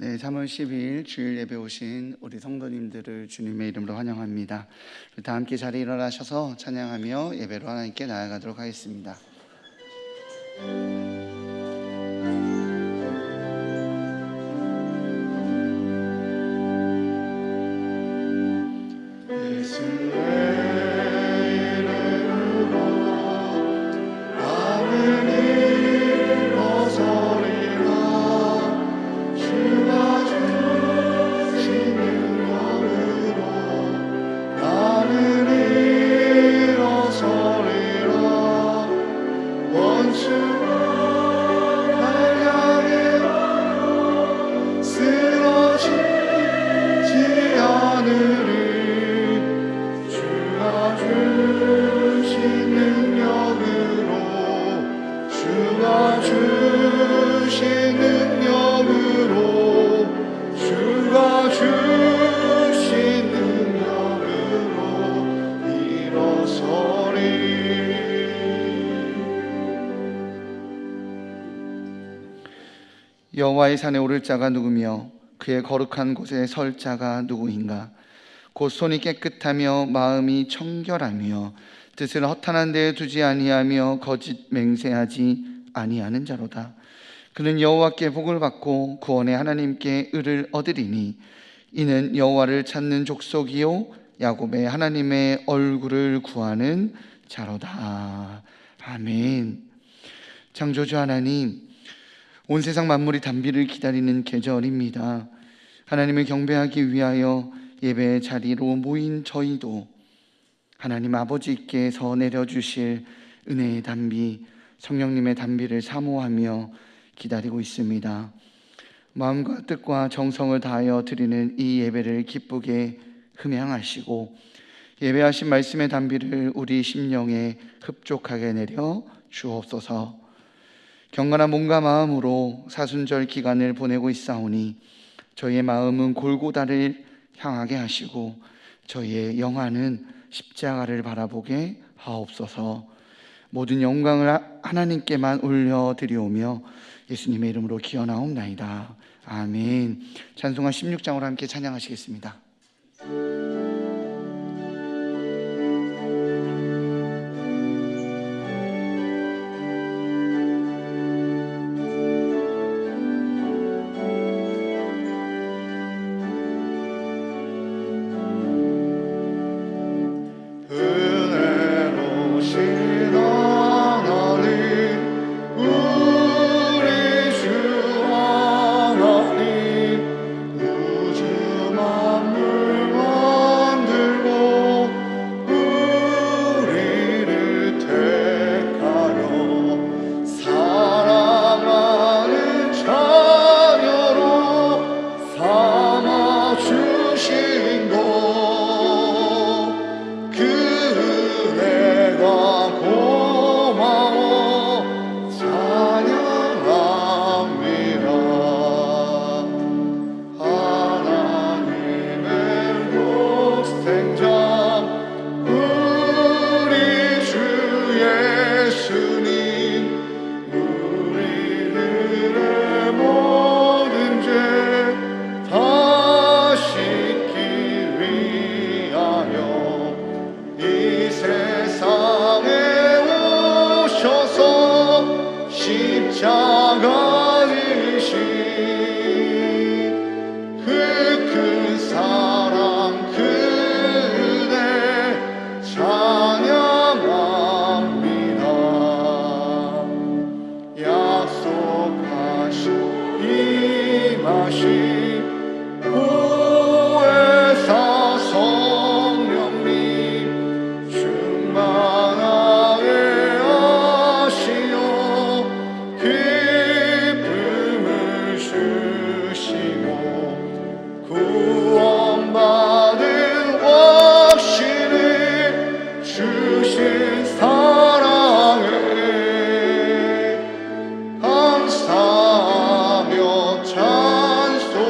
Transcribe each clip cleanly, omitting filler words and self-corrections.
네, 3월 12일 주일 예배 오신 우리 성도님들을 주님의 이름으로 환영합니다. 다 함께 자리에 일어나셔서 찬양하며 예배로 하나님께 나아가도록 하겠습니다. 여호와의 산에 오를 자가 누구며 그의 거룩한 곳에 설 자가 누구인가? 곧 손이 깨끗하며 마음이 청결하며 뜻을 허탄한 데에 두지 아니하며 거짓 맹세하지 아니하는 자로다. 그는 여호와께 복을 받고 구원의 하나님께 의를 얻으리니 이는 여호와를 찾는 족속이요 야곱의 하나님의 얼굴을 구하는 자로다. 아멘. 창조주 하나님, 온 세상 만물이 단비를 기다리는 계절입니다. 하나님을 경배하기 위하여 예배의 자리로 모인 저희도 하나님 아버지께서 내려주실 은혜의 단비, 성령님의 단비를 사모하며 기다리고 있습니다. 마음과 뜻과 정성을 다하여 드리는 이 예배를 기쁘게 흠양하시고 예배하신 말씀의 단비를 우리 심령에 흡족하게 내려 주옵소서. 경건한 몸과 마음으로 사순절 기간을 보내고 있사오니 저희의 마음은 골고다를 향하게 하시고 저희의 영안은 십자가를 바라보게 하옵소서. 모든 영광을 하나님께만 올려드리오며 예수님의 이름으로 기원하옵나이다. 아멘. 찬송가 16장으로 함께 찬양하시겠습니다. 감사하며 찬송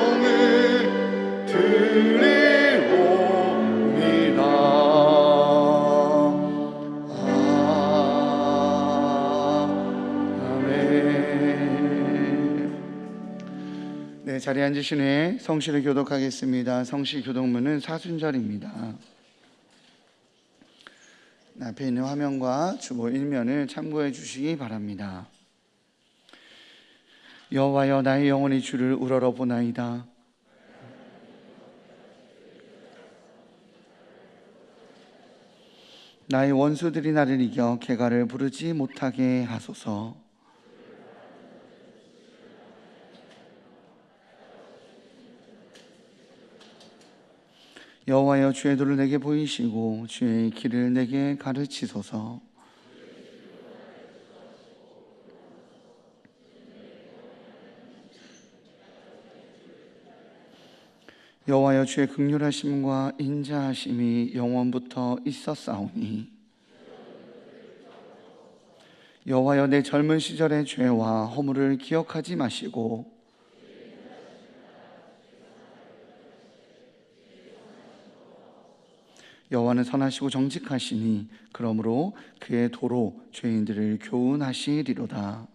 네, 자리에 앉으신 후에 성시를 교독하겠습니다. 성시 교독문은 사순절입니다. 앞에 있는 화면과 주보 1면을 참고해 주시기 바랍니다. 여호와여, 나의 영혼이 주를 우러러 보나이다. 나의 원수들이 나를 이겨 개가를 부르지 못하게 하소서. 여호와여, 주의 도를 내게 보이시고 주의 길을 내게 가르치소서. 여호와여, 주의 긍휼하심과 인자하심이 영원부터 있었사오니 여호와여, 내 젊은 시절의 죄와 허물을 기억하지 마시고 여호와는 선하시고 정직하시니 그러므로 그의 도로 죄인들을 교훈하시리로다.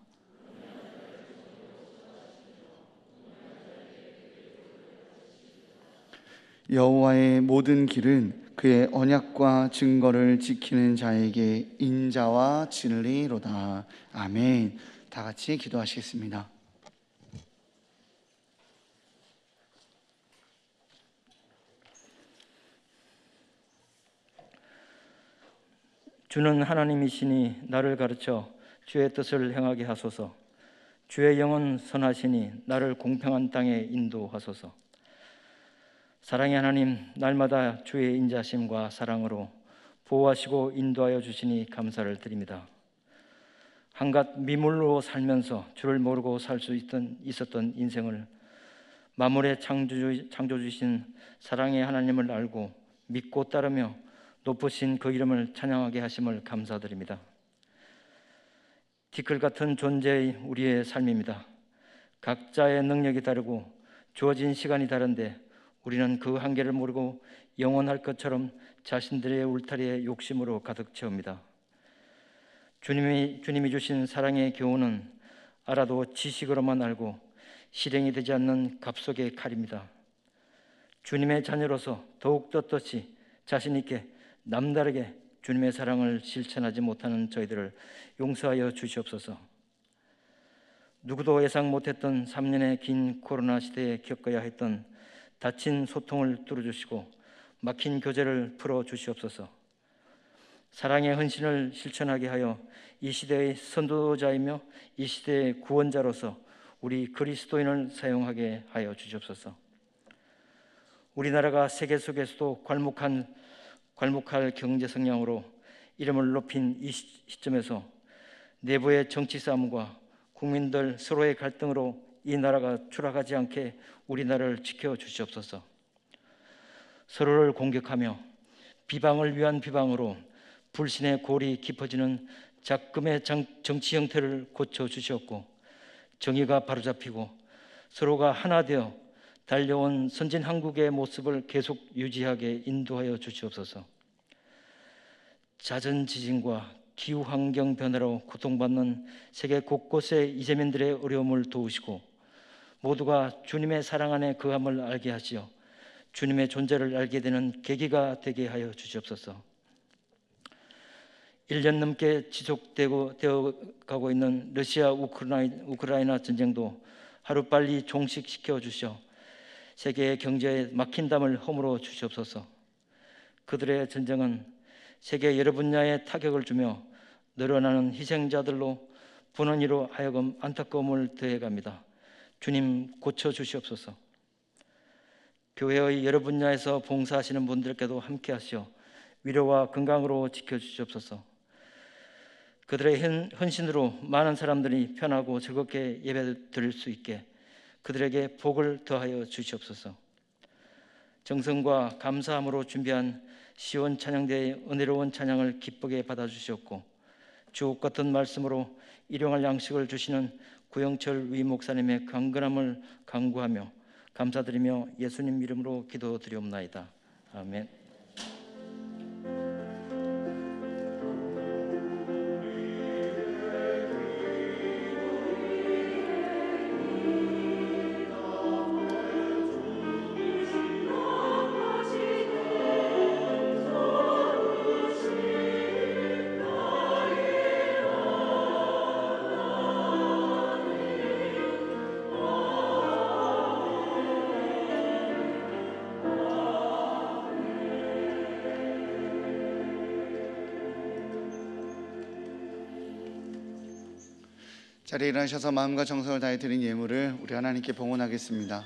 여호와의 모든 길은 그의 언약과 증거를 지키는 자에게 인자와 진리로다. 아멘. 다 같이 기도하시겠습니다. 주는 하나님이시니 나를 가르쳐 주의 뜻을 행하게 하소서. 주의 영은 선하시니 나를 공평한 땅에 인도하소서. 사랑의 하나님, 날마다 주의 인자심과 사랑으로 보호하시고 인도하여 주시니 감사를 드립니다. 한갓 미물로 살면서 주를 모르고 살 수 있었던 인생을 만물의 창조주신 사랑의 하나님을 알고 믿고 따르며 높으신 그 이름을 찬양하게 하심을 감사드립니다. 티끌 같은 존재의 우리의 삶입니다. 각자의 능력이 다르고 주어진 시간이 다른데 우리는 그 한계를 모르고 영원할 것처럼 자신들의 울타리에 욕심으로 가득 채웁니다. 주님이 주신 사랑의 교훈은 알아도 지식으로만 알고 실행이 되지 않는 갑속의 칼입니다. 주님의 자녀로서 더욱 떳떳이 자신 있게 남다르게 주님의 사랑을 실천하지 못하는 저희들을 용서하여 주시옵소서. 누구도 예상 못했던 3년의 긴 코로나 시대에 겪어야 했던 닫힌 소통을 뚫어주시고 막힌 교제를 풀어주시옵소서. 사랑의 헌신을 실천하게 하여 이 시대의 선도자이며 이 시대의 구원자로서 우리 그리스도인을 사용하게 하여 주시옵소서. 우리나라가 세계 속에서도 괄목할 경제 성장으로 이름을 높인 이 시점에서 내부의 정치 싸움과 국민들 서로의 갈등으로 이 나라가 추락하지 않게 우리나라를 지켜주시옵소서. 서로를 공격하며 비방을 위한 비방으로 불신의 골이 깊어지는 작금의 정치 형태를 고쳐주시옵고 정의가 바로잡히고 서로가 하나 되어 달려온 선진 한국의 모습을 계속 유지하게 인도하여 주시옵소서. 잦은 지진과 기후환경 변화로 고통받는 세계 곳곳의 이재민들의 어려움을 도우시고 모두가 주님의 사랑 안에 거함을 알게 하시어 주님의 존재를 알게 되는 계기가 되게 하여 주시옵소서. 1년 넘게 지속되어 가고 있는 러시아 우크라이나 전쟁도 하루빨리 종식시켜 주셔 세계의 경제에 막힌 담을 허물어 주시옵소서. 그들의 전쟁은 세계 여러 분야에 타격을 주며 늘어나는 희생자들로 보는 이로 하여금 안타까움을 더해갑니다. 주님 고쳐주시옵소서. 교회의 여러 분야에서 봉사하시는 분들께도 함께 하시어 위로와 건강으로 지켜주시옵소서. 그들의 헌신으로 많은 사람들이 편하고 즐겁게 예배 드릴 수 있게 그들에게 복을 더하여 주시옵소서. 정성과 감사함으로 준비한 시온 찬양대의 은혜로운 찬양을 기쁘게 받아주시옵고 주옥 같은 말씀으로 일용할 양식을 주시는 구영철 위 목사님의 강건함을 간구하며 감사드리며 예수님 이름으로 기도드리옵나이다. 아멘. 자리에 일어나셔서 마음과 정성을 다해 드린 예물을 우리 하나님께 봉헌하겠습니다.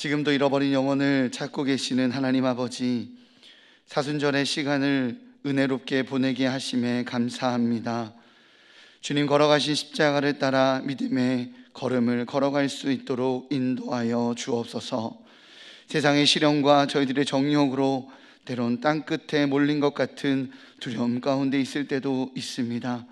지금도 잃어버린 영혼을 찾고 계시는 하나님 아버지, 사순절의 시간을 은혜롭게 보내게 하심에 감사합니다. 주님 걸어가신 십자가를 따라 믿음의 걸음을 걸어갈 수 있도록 인도하여 주옵소서. 세상의 시련과 저희들의 정욕으로 때론 땅끝에 몰린 것 같은 두려움 가운데 있을 때도 있습니다.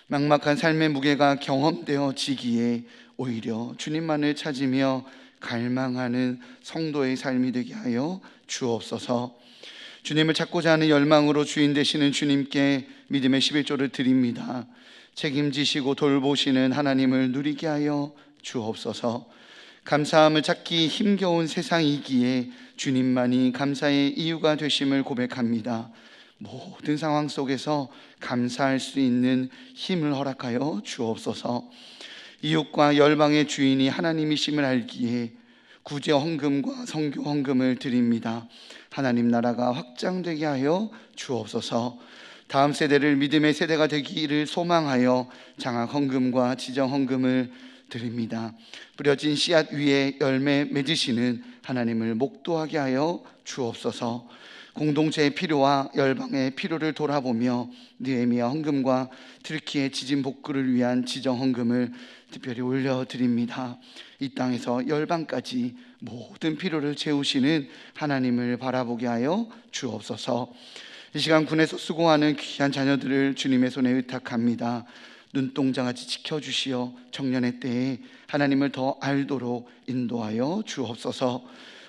막막한 삶의 무게가 경험되어지기에 오히려 주님만을 찾으며 갈망하는 성도의 삶이 되게 하여 주옵소서. 주님을 찾고자 하는 열망으로 주인 되시는 주님께 믿음의 11조를 드립니다. 책임지시고 돌보시는 하나님을 누리게 하여 주옵소서. 감사함을 찾기 힘겨운 세상이기에 주님만이 감사의 이유가 되심을 고백합니다. 모든 상황 속에서 감사할 수 있는 힘을 허락하여 주옵소서. 이웃과 열방의 주인이 하나님이심을 알기에 구제 헌금과 선교 헌금을 드립니다. 하나님 나라가 확장되게 하여 주옵소서. 다음 세대를 믿음의 세대가 되기를 소망하여 장학 헌금과 지정 헌금을 드립니다. 뿌려진 씨앗 위에 열매 맺으시는 하나님을 목도하게 하여 주옵소서. 공동체의 필요와 열방의 필요를 돌아보며 느헤미야 헌금과 튀르키예 지진 복구를 위한 지정 헌금을 특별히 올려드립니다. 이 땅에서 열방까지 모든 필요를 채우시는 하나님을 바라보게 하여 주옵소서. 이 시간 군에서 수고하는 귀한 자녀들을 주님의 손에 의탁합니다. 눈동자같이 지켜주시어 청년의 때에 하나님을 더 알도록 인도하여 주옵소서.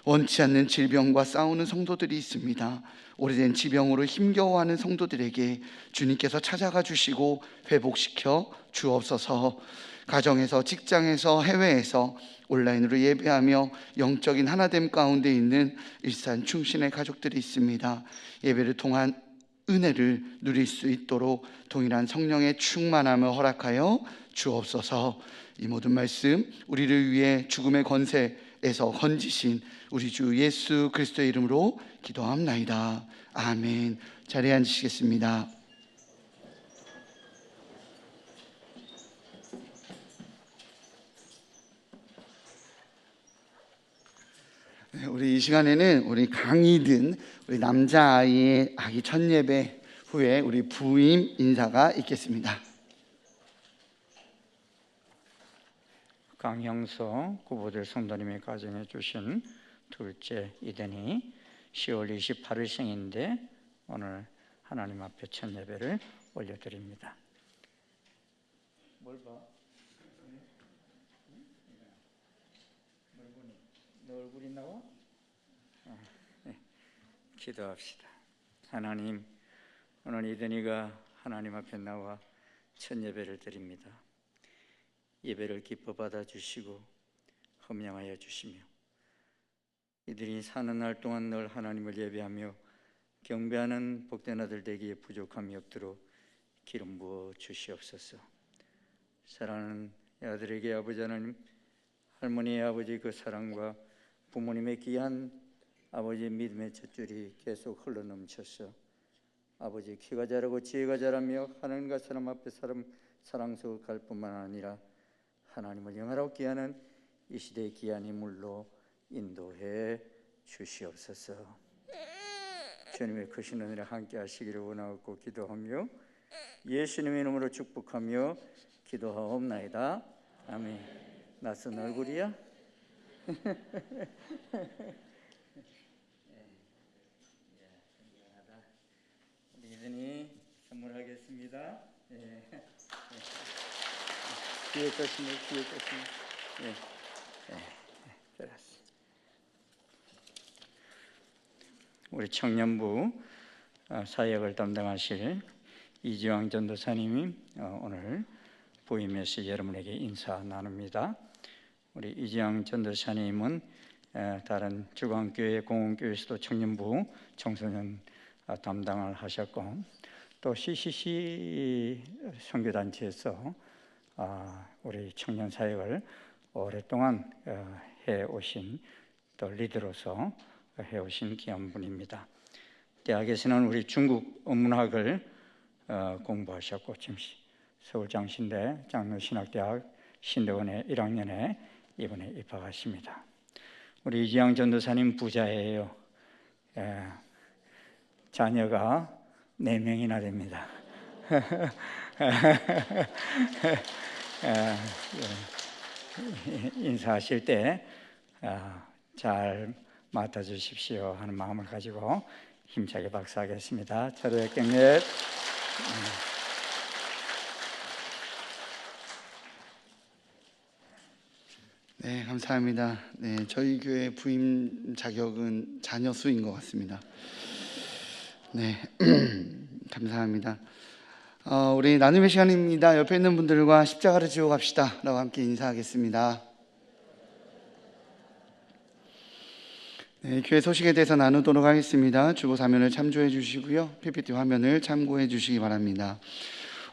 원치 않는 질병과 싸우는 성도들이 있습니다. 오래된 지병으로 힘겨워하는 성도들에게 주님께서 찾아가 주시고 회복시켜 주옵소서. 가정에서, 직장에서, 해외에서 온라인으로 예배하며 영적인 하나됨 가운데 있는 일산 충신의 가족들이 있습니다. 예배를 통한 은혜를 누릴 수 있도록 동일한 성령의 충만함을 허락하여 주옵소서. 이 모든 말씀 우리를 위해 죽음의 권세에서 건지신 우리 주 예수 그리스도의 이름으로 기도합나이다. 아멘. 자리에 앉으시겠습니다. 우리 이 시간에는 우리 강희든 우리 남자아이의 아기 첫 예배 후에 우리 부임 인사가 있겠습니다. 강형서 구보들 성도님의 가정에 주신 둘째 이든이 10월 28일 생인데 오늘 하나님 앞에 첫 예배를 올려드립니다. 뭘 봐? 뭘 보니? 너 얼굴이 나와? 네. 기도합시다. 하나님, 오늘 이든이가 하나님 앞에 나와 첫 예배를 드립니다. 예배를 기뻐 받아주시고 헌명하여 주시며 이들이 사는 날 동안 늘 하나님을 예배하며 경배하는 복된 아들 되기에 부족함이 없도록 기름 부어 주시옵소서. 사랑하는 아들에게 아버지 하나님, 할머니의 아버지 그 사랑과 부모님의 귀한 아버지의 믿음의 젖줄이 계속 흘러넘쳐서 아버지 키가 자라고 지혜가 자라며 하나님과 사람 앞에 사랑스러울 뿐만 아니라 하나님을 영화롭게 하는 이 시대의 귀한 인물로 인도해 주시옵소서. 주님의 크신 은혜를 함께 하시기를 원하고 기도하며 예수님의 이름으로 축복하며 기도하옵나이다. 아멘. 낯선 얼굴이야? 우리 이든이 선물하겠습니다. 뒤에 것이네, 뒤에 것이네. 들었어. 우리 청년부 사역을 담당하실 이지왕 전도사님이 오늘 부임해서 여러분에게 인사 나눕니다. 우리 이지왕 전도사님은 다른 주광교회 공원교회에서도 청년부 청소년 담당을 하셨고 또 CCC 선교단체에서 우리 청년 사역을 오랫동안 해오신 또 리더로서 해오신 귀한 분입니다. 대학에서는 우리 중국 언문학을 공부하셨고 지금 서울장신대 장로신학대학 신대원의 1학년에 이번에 입학하십니다. 우리 이지양 전도사님 부자예요. 자녀가 4명이나 됩니다. 인사하실 때 잘 맡아주십시오 하는 마음을 가지고 힘차게 박수하겠습니다. 차도의 경례. 네, 감사합니다. 네, 저희 교회 부임 자격은 자녀 수인 것 같습니다. 네, 감사합니다. 우리 나눔의 시간입니다. 옆에 있는 분들과 십자가를 지고 갑시다 라고 함께 인사하겠습니다. 네, 교회 소식에 대해서 나누도록 하겠습니다. 주보 사면을 참조해 주시고요, PPT 화면을 참고해 주시기 바랍니다.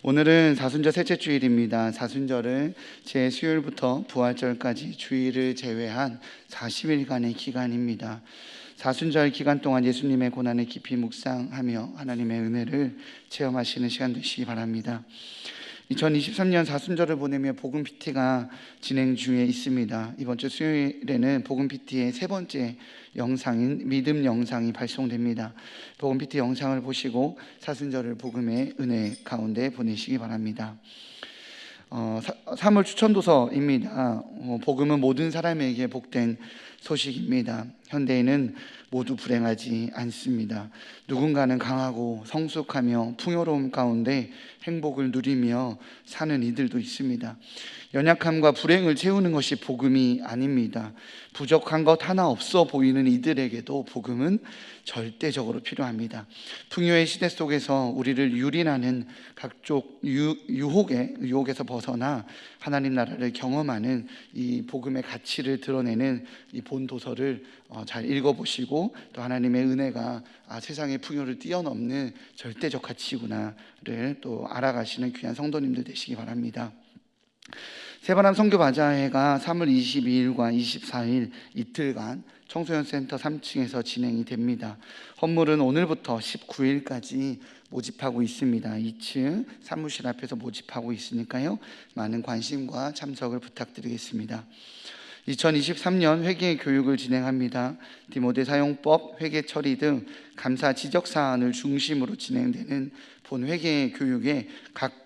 오늘은 사순절 셋째 주일입니다. 사순절은 제수요일부터 부활절까지 주일을 제외한 40일간의 기간입니다. 사순절 기간 동안 예수님의 고난을 깊이 묵상하며 하나님의 은혜를 체험하시는 시간 되시기 바랍니다. 2023년 사순절을 보내며 복음 PT가 진행 중에 있습니다. 이번 주 수요일에는 복음 PT의 세 번째 영상인 믿음 영상이 발송됩니다. 복음 PT 영상을 보시고 사순절을 복음의 은혜 가운데 보내시기 바랍니다. 3월 추천도서입니다. 복음은 모든 사람에게 복된 소식입니다. 현대인은 모두 불행하지 않습니다. 누군가는 강하고 성숙하며 풍요로움 가운데 행복을 누리며 사는 이들도 있습니다. 연약함과 불행을 채우는 것이 복음이 아닙니다. 부족한 것 하나 없어 보이는 이들에게도 복음은 절대적으로 필요합니다. 풍요의 시대 속에서 우리를 유린하는 각종 유혹에서 벗어나 하나님 나라를 경험하는 이 복음의 가치를 드러내는 이 본도서를 잘 읽어보시고 또 하나님의 은혜가 세상의 풍요를 뛰어넘는 절대적 가치구나를 또 알아가시는 귀한 성도님들 되시기 바랍니다. 새바람 선교바자회가 3월 22일과 24일 이틀간 청소년센터 3층에서 진행이 됩니다. 헌물은 오늘부터 19일까지 모집하고 있습니다. 2층 사무실 앞에서 모집하고 있으니까요, 많은 관심과 참석을 부탁드리겠습니다. 2023년 회계 교육을 진행합니다. 디모데 사용법, 회계 처리 등 감사 지적 사안을 중심으로 진행되는 본 회계 교육에 각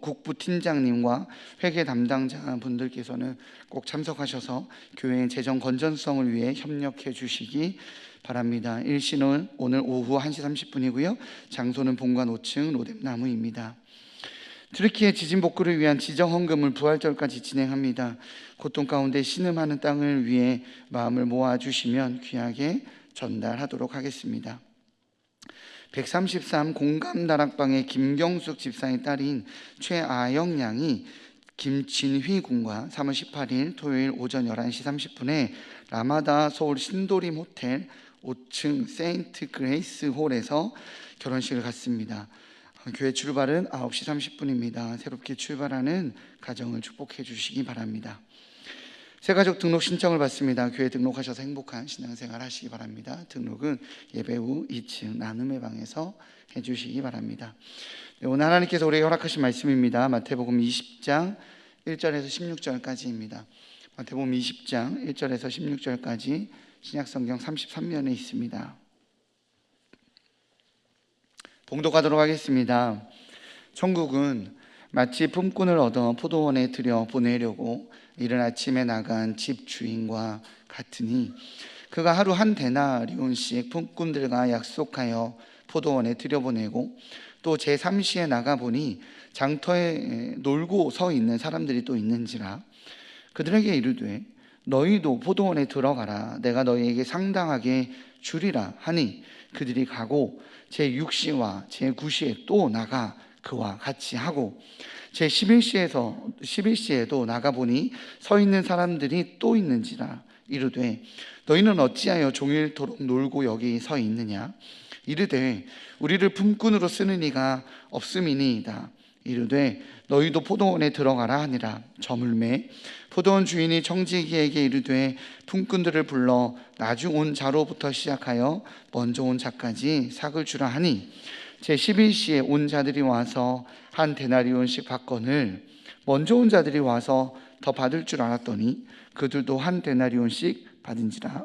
국부 팀장님과 회계 담당자 분들께서는 꼭 참석하셔서 교회의 재정 건전성을 위해 협력해 주시기 바랍니다. 일시는 오늘 오후 1시 30분이고요. 장소는 본관 5층 로뎀나무입니다. 튀르키예 지진 복구를 위한 지정 헌금을 부활절까지 진행합니다. 고통 가운데 신음하는 땅을 위해 마음을 모아주시면 귀하게 전달하도록 하겠습니다. 133 공감다락방의 김경숙 집사의 딸인 최아영 양이 김진휘 군과 3월 18일 토요일 오전 11시 30분에 라마다 서울 신도림 호텔 5층 세인트 그레이스 홀에서 결혼식을 갖습니다. 교회 출발은 9시 30분입니다. 새롭게 출발하는 가정을 축복해 주시기 바랍니다. 새가족 등록 신청을 받습니다. 교회 등록하셔서 행복한 신앙생활 하시기 바랍니다. 등록은 예배 후 2층 나눔의 방에서 해주시기 바랍니다. 네, 오늘 하나님께서 우리에게 허락하신 말씀입니다. 마태복음 20장 1절에서 16절까지입니다. 마태복음 20장 1절에서 16절까지 신약성경 33면에 있습니다. 봉독하도록 하겠습니다. 천국은 마치 품꾼을 얻어 포도원에 들여 보내려고 이른 아침에 나간 집 주인과 같으니 그가 하루 한 데나리온씩 품꾼들과 약속하여 포도원에 들여보내고 또 제3시에 나가보니 장터에 놀고 서 있는 사람들이 또 있는지라 그들에게 이르되 너희도 포도원에 들어가라 내가 너희에게 상당하게 주리라 하니 그들이 가고 제6시와 제9시에 또 나가 그와 같이 하고 제11시에도 나가보니 서 있는 사람들이 또 있는지라 이르되 너희는 어찌하여 종일토록 놀고 여기 서 있느냐 이르되 우리를 품꾼으로 쓰는 이가 없음이니이다 이르되 너희도 포도원에 들어가라 하니라 저물매 포도원 주인이 청지기에게 이르되 품꾼들을 불러 나중 온 자로부터 시작하여 먼저 온 자까지 삭을 주라 하니 제11시에 온 자들이 와서 한 데나리온씩 받거늘 먼저 온 자들이 와서 더 받을 줄 알았더니 그들도 한 데나리온씩 받은지라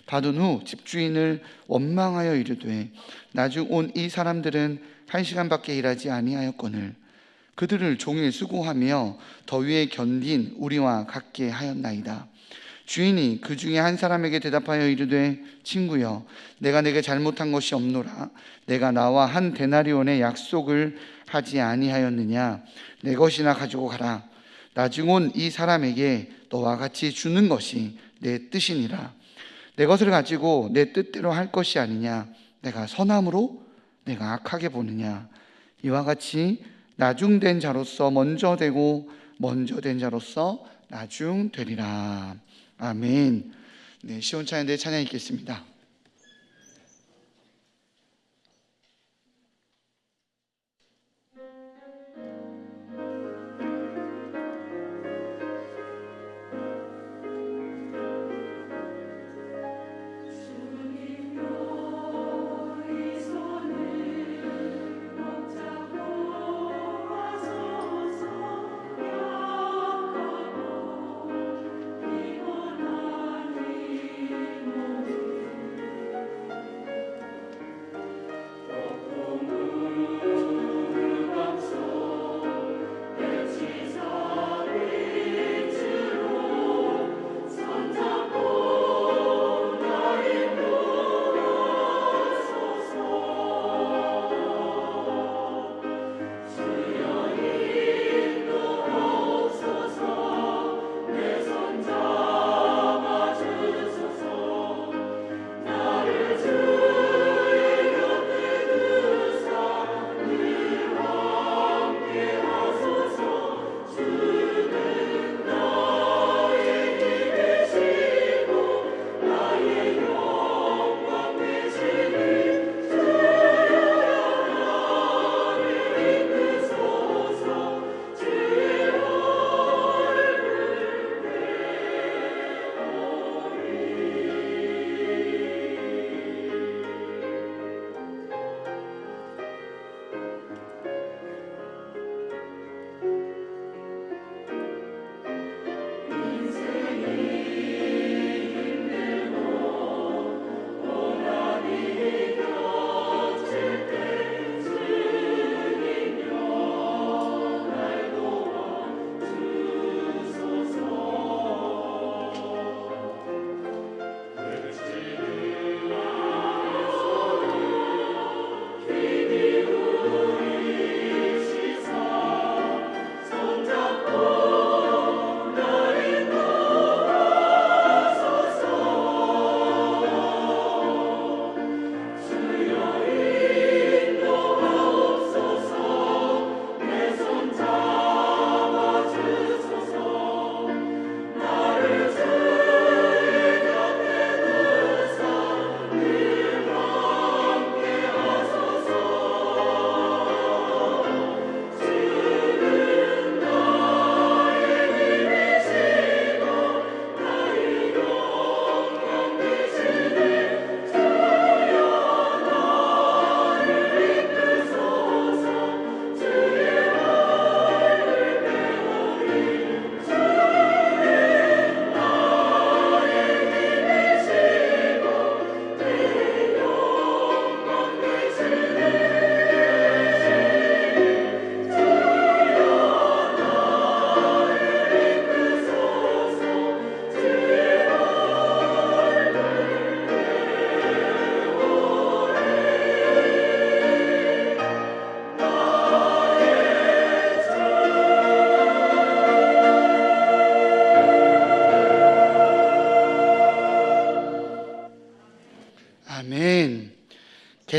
받은 후 집주인을 원망하여 이르되 나중 온 이 사람들은 1시간밖에 일하지 아니하였거늘 그들을 종일 수고하며 더위에 견딘 우리와 같게 하였나이다. 주인이 그 중에 한 사람에게 대답하여 이르되 친구여 내가 내게 잘못한 것이 없노라 내가 나와 한 데나리온의 약속을 하지 아니하였느냐 내 것이나 가지고 가라 나중 온 이 사람에게 너와 같이 주는 것이 내 뜻이니라 내 것을 가지고 내 뜻대로 할 것이 아니냐 내가 선함으로 내가 악하게 보느냐 이와 같이 나중된 자로서 먼저 되고 먼저 된 자로서 나중되리라. 아멘. 네, 시온찬양대 찬양 읽겠습니다.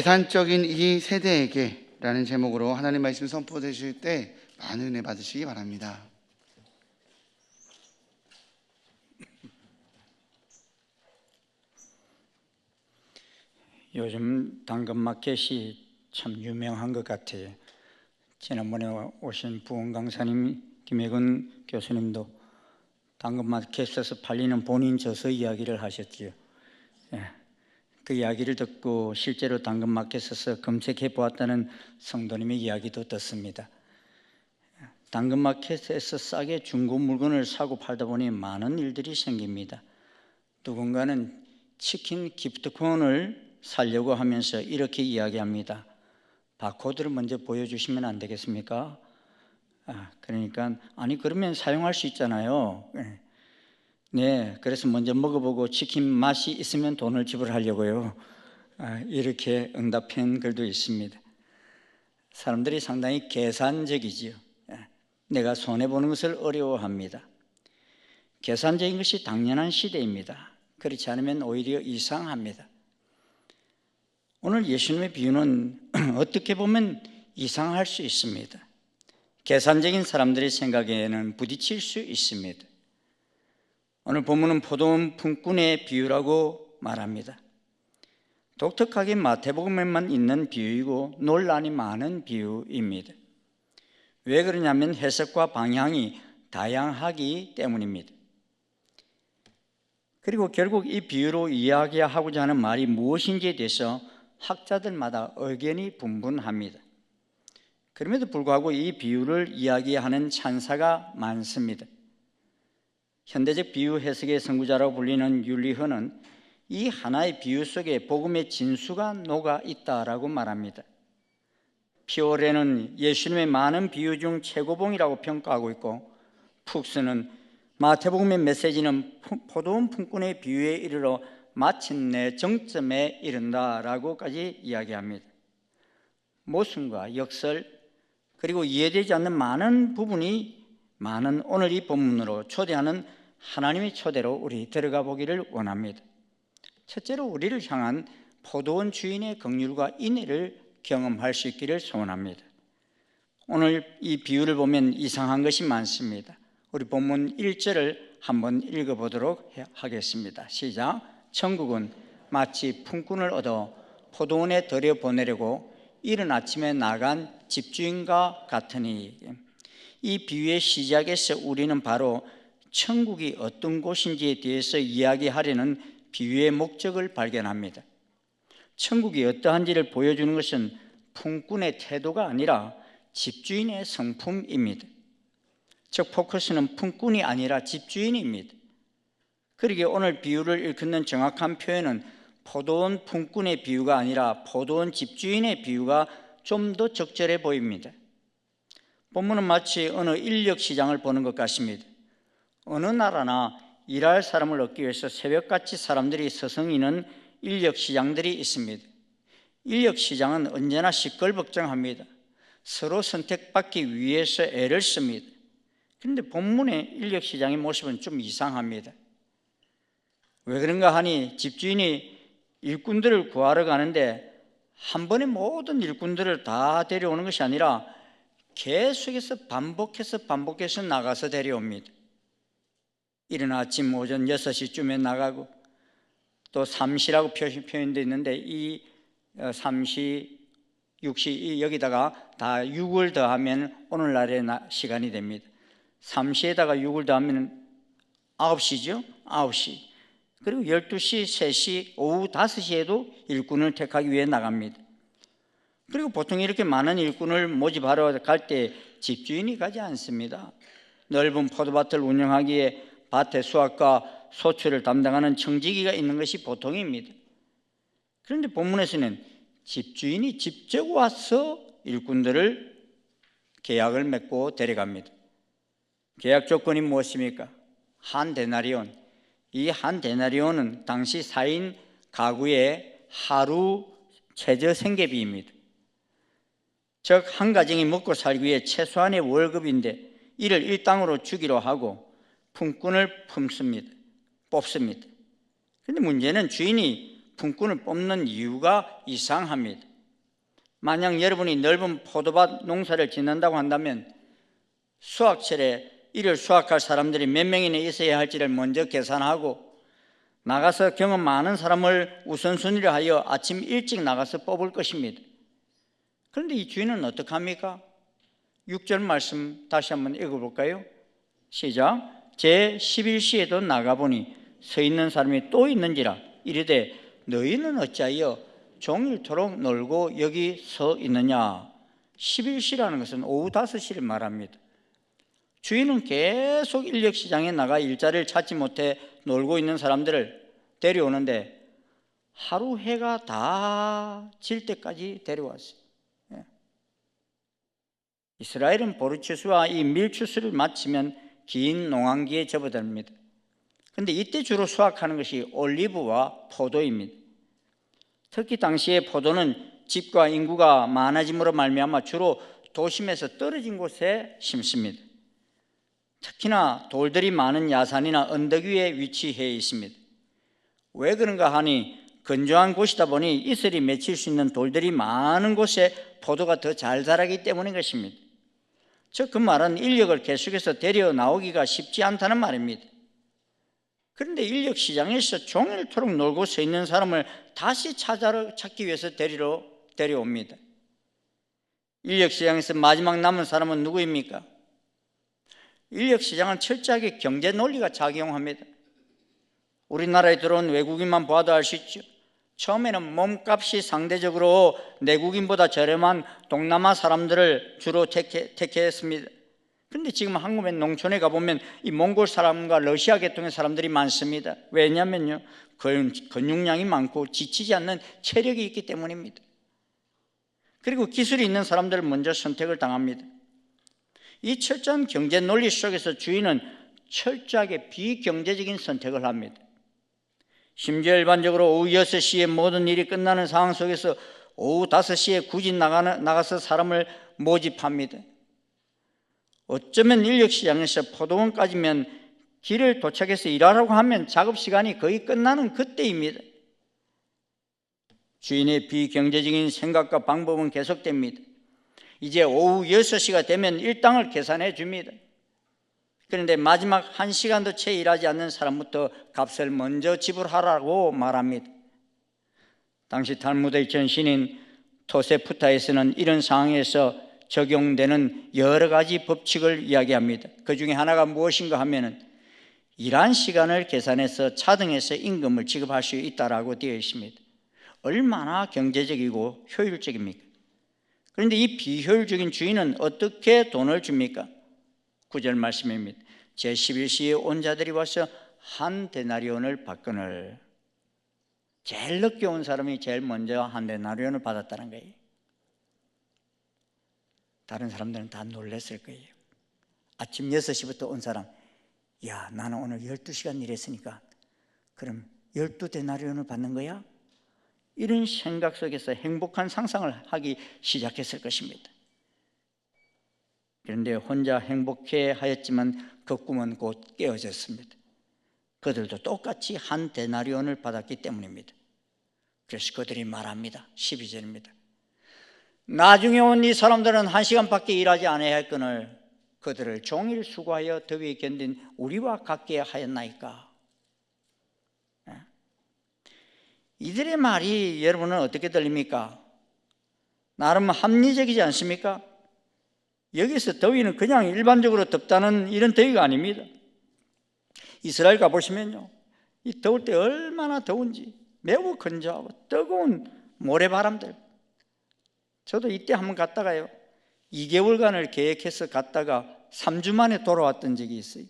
계산적인 이 세대에게 라는 제목으로 하나님 말씀 선포되실 때 많은 은혜 받으시기 바랍니다. 요즘 당근마켓이 참 유명한 것 같아요. 지난번에 오신 부원 강사님 김혜근 교수님도 당근마켓에서 팔리는 본인 저서 이야기를 하셨지요. 그 이야기를 듣고 실제로 당근마켓에서 검색해 보았다는 성도님의 이야기도 듣습니다. 당근마켓에서 싸게 중고 물건을 사고 팔다 보니 많은 일들이 생깁니다. 누군가는 치킨 기프트콘을 사려고 하면서 이렇게 이야기합니다. 바코드를 먼저 보여주시면 안 되겠습니까? 그러니까 아니 그러면 사용할 수 있잖아요. 네, 그래서 먼저 먹어보고 치킨 맛이 있으면 돈을 지불하려고요. 이렇게 응답한 글도 있습니다. 사람들이 상당히 계산적이지요. 내가 손해보는 것을 어려워합니다. 계산적인 것이 당연한 시대입니다. 그렇지 않으면 오히려 이상합니다. 오늘 예수님의 비유는 어떻게 보면 이상할 수 있습니다. 계산적인 사람들의 생각에는 부딪힐 수 있습니다. 오늘 본문은 포도원 품꾼의 비유라고 말합니다. 독특하게 마태복음에만 있는 비유이고 논란이 많은 비유입니다. 왜 그러냐면 해석과 방향이 다양하기 때문입니다. 그리고 결국 이 비유로 이야기하고자 하는 말이 무엇인지에 대해서 학자들마다 의견이 분분합니다. 그럼에도 불구하고 이 비유를 이야기하는 찬사가 많습니다. 현대적 비유 해석의 선구자라고 불리는 율리허는 이 하나의 비유 속에 복음의 진수가 녹아 있다라고 말합니다. 피오레는 예수님의 많은 비유 중 최고봉이라고 평가하고 있고, 푹스는 마태복음의 메시지는 포도원 품꾼의 비유에 이르러 마침내 정점에 이른다라고까지 이야기합니다. 모순과 역설 그리고 이해되지 않는 많은 부분이 많은 오늘 이 본문으로 초대하는 하나님의 초대로 우리 들어가 보기를 원합니다. 첫째로 우리를 향한 포도원 주인의 긍휼과 인애를 경험할 수 있기를 소원합니다. 오늘 이 비유를 보면 이상한 것이 많습니다. 우리 본문 1절을 한번 읽어보도록 하겠습니다. 시작. 천국은 마치 품꾼을 얻어 포도원에 들여보내려고 이른 아침에 나간 집주인과 같으니, 이 비유의 시작에서 우리는 바로 천국이 어떤 곳인지에 대해서 이야기하려는 비유의 목적을 발견합니다. 천국이 어떠한지를 보여주는 것은 품꾼의 태도가 아니라 집주인의 성품입니다. 즉 포커스는 품꾼이 아니라 집주인입니다. 그러기에 오늘 비유를 일컫는 정확한 표현은 포도원 품꾼의 비유가 아니라 포도원 집주인의 비유가 좀 더 적절해 보입니다. 본문은 마치 어느 인력시장을 보는 것 같습니다. 어느 나라나 일할 사람을 얻기 위해서 새벽같이 사람들이 서성이는 인력시장들이 있습니다. 인력시장은 언제나 시끌벅적합니다. 서로 선택받기 위해서 애를 씁니다. 그런데 본문의 인력시장의 모습은 좀 이상합니다. 왜 그런가 하니 집주인이 일꾼들을 구하러 가는데 한 번에 모든 일꾼들을 다 데려오는 것이 아니라 계속해서 반복해서 나가서 데려옵니다. 이른 아침 오전 6시쯤에 나가고 또 삼시라고 표현되어 있는데 이 삼시, 육시 여기다가 다 6을 더하면 오늘날의 시간이 됩니다. 삼시에다가 6을 더하면 9시죠. 9시. 그리고 12시, 3시, 오후 5시에도 일꾼을 택하기 위해 나갑니다. 그리고 보통 이렇게 많은 일꾼을 모집하러 갈 때 집주인이 가지 않습니다. 넓은 포도밭을 운영하기에 밭의 수확과 소출을 담당하는 청지기가 있는 것이 보통입니다. 그런데 본문에서는 집주인이 직접 와서 일꾼들을 계약을 맺고 데려갑니다. 계약 조건이 무엇입니까? 한 데나리온. 이 한 데나리온은 당시 4인 가구의 하루 최저 생계비입니다. 즉 한 가정이 먹고 살기 위해 최소한의 월급인데 이를 일당으로 주기로 하고 품꾼을 뽑습니다. 그런데 문제는 주인이 품꾼을 뽑는 이유가 이상합니다. 만약 여러분이 넓은 포도밭 농사를 짓는다고 한다면 수확철에 이를 수확할 사람들이 몇 명이나 있어야 할지를 먼저 계산하고 나가서 경험 많은 사람을 우선순위로 하여 아침 일찍 나가서 뽑을 것입니다. 그런데 이 주인은 어떻게 합니까? 6절 말씀 다시 한번 읽어볼까요? 시작. 제 11시에도 나가보니 서 있는 사람이 또 있는지라 이르되 너희는 어찌하여 종일토록 놀고 여기 서 있느냐. 11시라는 것은 오후 5시를 말합니다. 주인은 계속 인력시장에 나가 일자리를 찾지 못해 놀고 있는 사람들을 데려오는데 하루 해가 다 질 때까지 데려왔어요. 이스라엘은 보르추수와 이 밀추수를 마치면 긴 농한기에 접어듭니다. 그런데 이때 주로 수확하는 것이 올리브와 포도입니다. 특히 당시에 포도는 집과 인구가 많아짐으로 말미암아 주로 도심에서 떨어진 곳에 심습니다. 특히나 돌들이 많은 야산이나 언덕 위에 위치해 있습니다. 왜 그런가 하니 건조한 곳이다 보니 이슬이 맺힐 수 있는 돌들이 많은 곳에 포도가 더 잘 자라기 때문인 것입니다. 즉 그 말은 인력을 계속해서 데려 나오기가 쉽지 않다는 말입니다. 그런데 인력 시장에서 종일토록 놀고 서 있는 사람을 다시 찾기 위해서 데려옵니다. 인력 시장에서 마지막 남은 사람은 누구입니까? 인력 시장은 철저하게 경제 논리가 작용합니다. 우리나라에 들어온 외국인만 봐도 알 수 있죠. 처음에는 몸값이 상대적으로 내국인보다 저렴한 동남아 사람들을 주로 택했습니다. 그런데 지금 한국의 농촌에 가보면 이 몽골 사람과 러시아 계통의 사람들이 많습니다. 왜냐하면요, 근육량이 많고 지치지 않는 체력이 있기 때문입니다. 그리고 기술이 있는 사람들을 먼저 선택을 당합니다. 이 철저한 경제 논리 속에서 주인은 철저하게 비경제적인 선택을 합니다. 심지어 일반적으로 오후 6시에 모든 일이 끝나는 상황 속에서 오후 5시에 굳이 나가서 사람을 모집합니다. 어쩌면 인력시장에서 포도원까지면 길을 도착해서 일하라고 하면 작업시간이 거의 끝나는 그때입니다. 주인의 비경제적인 생각과 방법은 계속됩니다. 이제 오후 6시가 되면 일당을 계산해 줍니다. 그런데 마지막 1시간도 채 일하지 않는 사람부터 값을 먼저 지불하라고 말합니다. 당시 탈무드의 전신인 토세푸타에서는 이런 상황에서 적용되는 여러 가지 법칙을 이야기합니다. 그 중에 하나가 무엇인가 하면은 일한 시간을 계산해서 차등해서 임금을 지급할 수 있다라고 되어 있습니다. 얼마나 경제적이고 효율적입니까? 그런데 이 비효율적인 주인은 어떻게 돈을 줍니까? 9절 말씀입니다. 제11시에 온 자들이 와서 한 데나리온을 받거늘. 제일 늦게 온 사람이 제일 먼저 한 데나리온을 받았다는 거예요. 다른 사람들은 다 놀랐을 거예요. 아침 6시부터 온 사람, 야, 나는 오늘 12시간 일했으니까 그럼 12데나리온을 받는 거야? 이런 생각 속에서 행복한 상상을 하기 시작했을 것입니다. 그런데 혼자 행복해 하였지만 그 꿈은 곧 깨어졌습니다. 그들도 똑같이 한 데나리온을 받았기 때문입니다. 그래서 그들이 말합니다. 12절입니다. 나중에 온 이 사람들은 1시간밖에 일하지 않아야 할거늘 그들을 종일 수고하여 더위에 견딘 우리와 같게 하였나이까. 이들의 말이 여러분은 어떻게 들립니까? 나름 합리적이지 않습니까? 여기서 더위는 그냥 일반적으로 덥다는 이런 더위가 아닙니다. 이스라엘 가보시면요, 이 더울 때 얼마나 더운지 매우 건조하고 뜨거운 모래바람들. 저도 이때 한번 갔다가요, 2개월간을 계획해서 갔다가 3주 만에 돌아왔던 적이 있어요.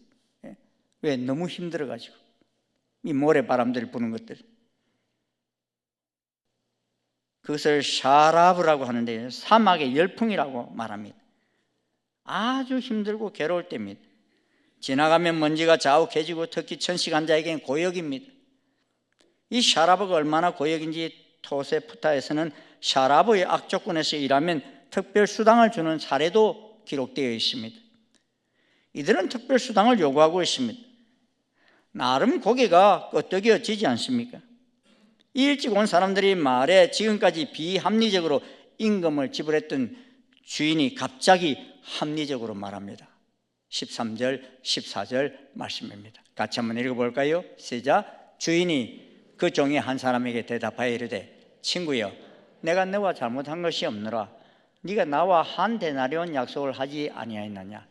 왜? 너무 힘들어가지고 이 모래바람들이 부는 것들. 그것을 샤라브라고 하는데 사막의 열풍이라고 말합니다. 아주 힘들고 괴로울 때입니다. 지나가면 먼지가 자욱해지고 특히 천식 환자에게는 고역입니다. 이 샤라브가 얼마나 고역인지 토세푸타에서는 샤라브의 악조건에서 일하면 특별 수당을 주는 사례도 기록되어 있습니다. 이들은 특별 수당을 요구하고 있습니다. 나름 고개가 끄덕여지지 않습니까? 일찍 온 사람들이 말에 지금까지 비합리적으로 임금을 지불했던 주인이 갑자기 합리적으로 말합니다. 13절, 14절 말씀입니다. 같이 한번 읽어볼까요? 시작. 주인이 그 종의 한 사람에게 대답하여 이르되 친구여, 내가 너와 잘못한 것이 없노라. 네가 나와 한 데나리온 약속을 하지 아니하였느냐?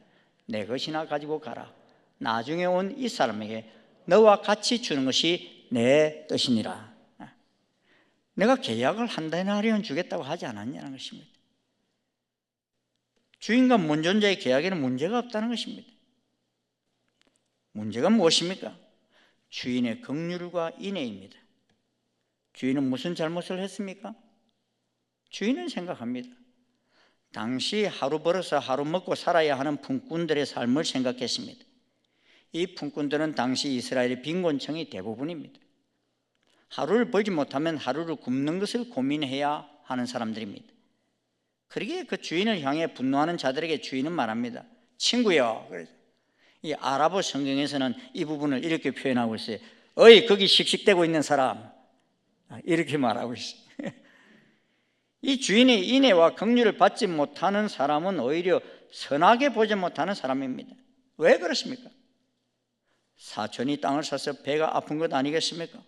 내 것이나 가지고 가라. 나중에 온 이 사람에게 너와 같이 주는 것이 내 뜻이니라. 내가 계약을 한 데나리온 주겠다고 하지 않았냐는 것입니다. 주인과 문전자의 계약에는 문제가 없다는 것입니다. 문제가 무엇입니까? 주인의 긍휼과 인애입니다. 주인은 무슨 잘못을 했습니까? 주인은 생각합니다. 당시 하루 벌어서 하루 먹고 살아야 하는 품꾼들의 삶을 생각했습니다. 이 품꾼들은 당시 이스라엘의 빈곤층이 대부분입니다. 하루를 벌지 못하면 하루를 굶는 것을 고민해야 하는 사람들입니다. 그러기에 그 주인을 향해 분노하는 자들에게 주인은 말합니다. 친구여. 이 아랍어 성경에서는 이 부분을 이렇게 표현하고 있어요. 어이, 거기 씩씩대고 있는 사람. 이렇게 말하고 있어요. 이 주인의 인애와 긍휼을 받지 못하는 사람은 오히려 선하게 보지 못하는 사람입니다. 왜 그렇습니까? 사촌이 땅을 사서 배가 아픈 것 아니겠습니까?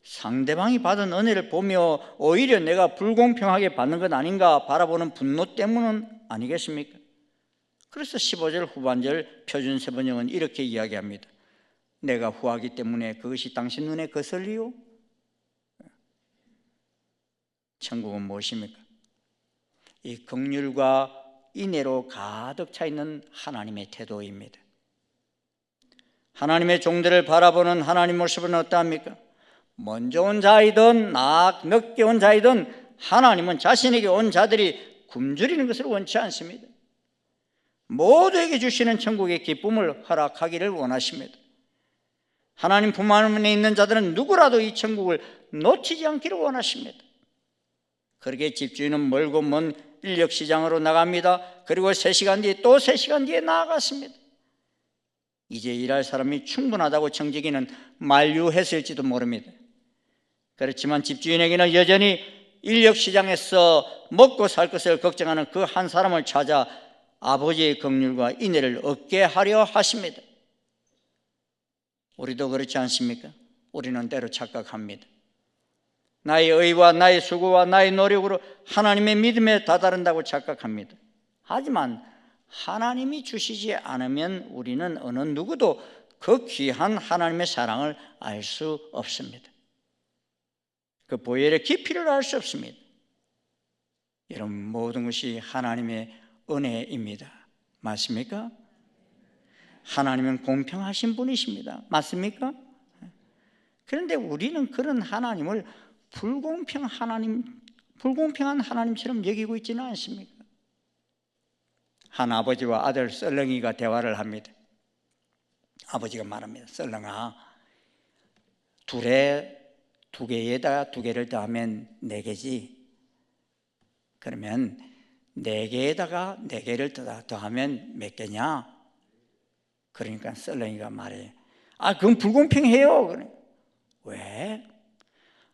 상대방이 받은 은혜를 보며 오히려 내가 불공평하게 받는 것 아닌가 바라보는 분노 때문은 아니겠습니까? 그래서 15절 후반절 표준세번역은 이렇게 이야기합니다. 내가 후하기 때문에 그것이 당신 눈에 거슬리요? 천국은 무엇입니까? 이 긍휼과 인애로 가득 차 있는 하나님의 태도입니다. 하나님의 종들을 바라보는 하나님 모습은 어떠합니까? 먼저 온 자이든 늦게 온 자이든 하나님은 자신에게 온 자들이 굶주리는 것을 원치 않습니다. 모두에게 주시는 천국의 기쁨을 허락하기를 원하십니다. 하나님 품 안에 있는 자들은 누구라도 이 천국을 놓치지 않기를 원하십니다. 그렇게 집주인은 멀고 먼 인력시장으로 나갑니다. 그리고 3시간 뒤에 또 3시간 뒤에 나아갔습니다. 이제 일할 사람이 충분하다고 정직이는 만류했을지도 모릅니다. 그렇지만 집주인에게는 여전히 인력시장에서 먹고 살 것을 걱정하는 그 한 사람을 찾아 아버지의 긍휼과 인애를 얻게 하려 하십니다. 우리도 그렇지 않습니까? 우리는 때로 착각합니다. 나의 의와 나의 수고와 나의 노력으로 하나님의 믿음에 다다른다고 착각합니다. 하지만 하나님이 주시지 않으면 우리는 어느 누구도 그 귀한 하나님의 사랑을 알 수 없습니다. 그 보혈의 깊이를 알 수 없습니다. 여러분, 모든 것이 하나님의 은혜입니다. 맞습니까? 하나님은 공평하신 분이십니다. 맞습니까? 그런데 우리는 그런 하나님을 불공평한 하나님처럼 여기고 있지는 않습니까? 한 아버지와 아들 썰렁이가 대화를 합니다. 아버지가 말합니다. 썰렁아, 두 개에다가 2개를 더하면 4개지. 그러면 4개에다가 4개를 더하면 몇 개냐? 그러니까 썰렁이가 말해요. 그건 불공평해요. 왜?